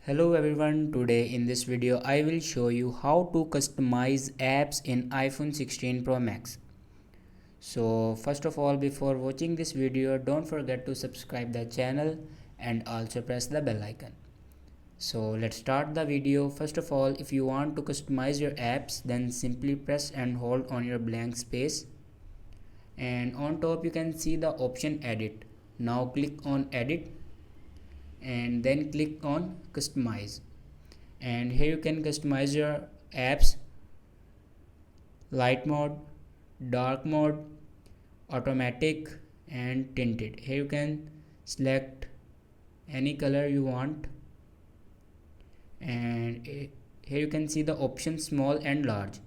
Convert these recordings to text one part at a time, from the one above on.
Hello everyone, today in this video I will show you how to customize apps in iPhone 16 Pro Max. So first of all, before watching this video, don't forget to subscribe the channel and also press the bell icon. So let's start the video. First of all, if you want to customize your apps, then simply press and hold on your blank space, and on top you can see the option edit. Now click on edit and then click on customize, and here you can customize your apps: light mode, dark mode, automatic and tinted. Here you can select any color you want, and here you can see the option small and large.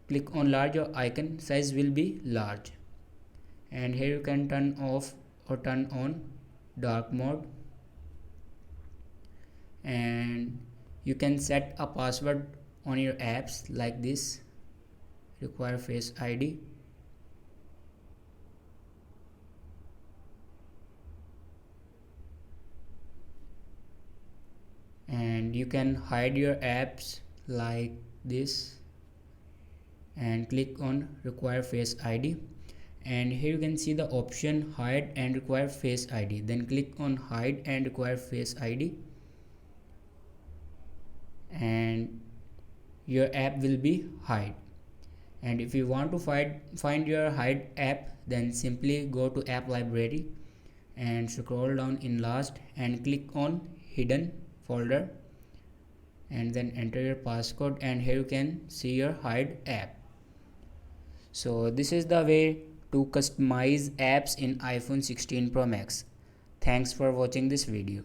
Click on large, your icon size will be large, and here you can turn off or turn on dark mode, and you can set a password on your apps like this: require face ID, and you can hide your apps like this and click on require face ID, and here you can see the option hide and require face ID. Then click on hide and require face ID, and your app will be hide. And if you want to find your hide app, then simply go to app library and scroll down in last and click on hidden folder, and then enter your passcode, and here you can see your hide app. So this is the way to customize apps in iPhone 16 Pro Max. Thanks for watching this video.